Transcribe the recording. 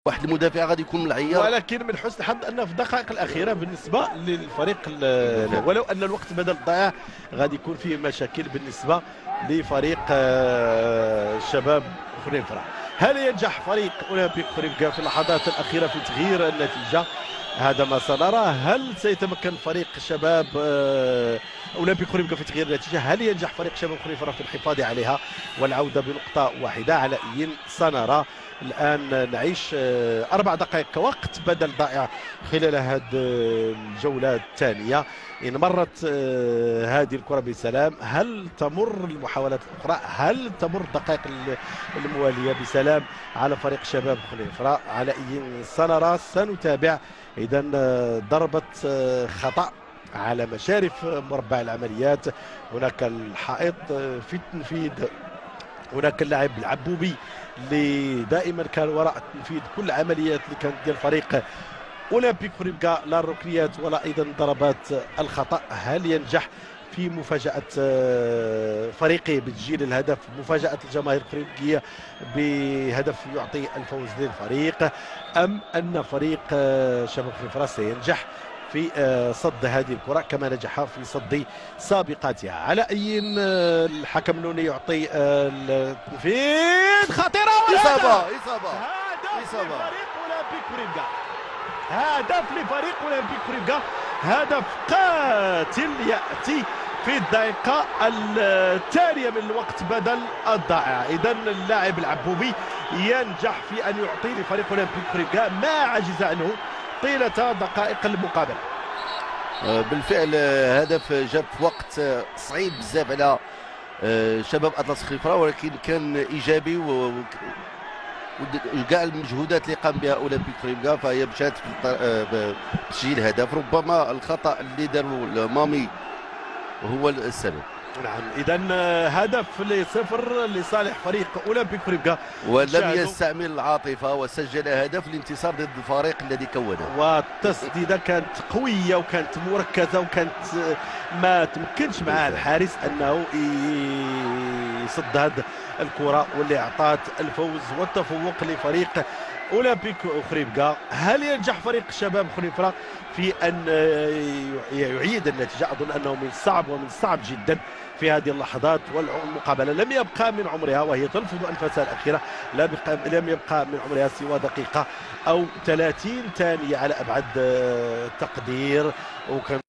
واحد المدافع غادي يكون من العيار. ولكن من حسن الحظ ان في الدقائق الاخيره بالنسبه للفريق ولو ان الوقت بدل الضياع غادي يكون فيه مشاكل بالنسبه لفريق شباب خنيفره. هل ينجح فريق اولمبيك خنيفره في اللحظات الاخيره في تغيير النتيجه؟ هذا ما سنراه. هل سيتمكن فريق شباب اولمبيك خنيفره في تغيير النتيجه؟ هل ينجح فريق شباب خنيفره في الحفاظ عليها والعوده بنقطه واحده؟ على اي سنرى. الآن نعيش 4 دقائق كوقت بدل ضائع خلال هذه الجولة الثانية. إن مرت هذه الكرة بسلام، هل تمر المحاولات الأخرى؟ هل تمر الدقائق الموالية بسلام على فريق شباب خنيفرة؟ على أي سنرى، سنتابع. إذا ضربة خطأ على مشارف مربع العمليات. هناك الحائط في التنفيذ، هناك اللاعب العبوبي اللي دائما كان وراء تنفيذ كل العمليات اللي كانت ديال فريق اولمبيك خنيفره، لا الركنيات ولا ايضا ضربات الخطا. هل ينجح في مفاجاه فريقه بتسجيل الهدف، مفاجاه الجماهير الخنيفريه بهدف يعطي الفوز للفريق، ام ان فريق شباب خنيفره سينجح في صد هذه الكرة كما نجح في صد سابقاتها؟ على أي الحكم اللوني يعطي التنفيذ خطيرة إصابة هدف لفريق أولمبيك خنيفرة، هدف لفريق أولمبيك خنيفرة، هدف قاتل يأتي في الدقيقة الثانية من الوقت بدل الضائع. إذا اللاعب العبوبي ينجح في أن يعطي لفريق أولمبيك خنيفرة ما عجز عنه طيلة دقائق المقابلة. بالفعل هدف جاب في وقت صعيب بزاف على شباب اطلس خنيفره، ولكن كان ايجابي وكاع المجهودات اللي قام بها اولمبيك خنيفره فهي مشات في تسجيل هدف. ربما الخطا اللي داروا مامي هو السبب. نعم، اذا هدف ل0 لصالح فريق اولمبيك خنيفره، ولم يستعمل العاطفه وسجل هدف الانتصار ضد الفريق الذي كونه. والتسديده كانت قويه وكانت مركزه وكانت ما تمكنش معها الحارس انه يصد هذه الكره واللي اعطت الفوز والتفوق لفريق اولمبيك خنيفره. هل ينجح فريق شباب خنيفره في ان يعيد النتيجه؟ اظن انه من الصعب ومن الصعب جدا في هذه اللحظات، والمقابله لم يبقى من عمرها وهي تلفظ انفاسها الاخيره، لم يبقى من عمرها سوى دقيقه او 30 ثانيه على ابعد تقدير. وكان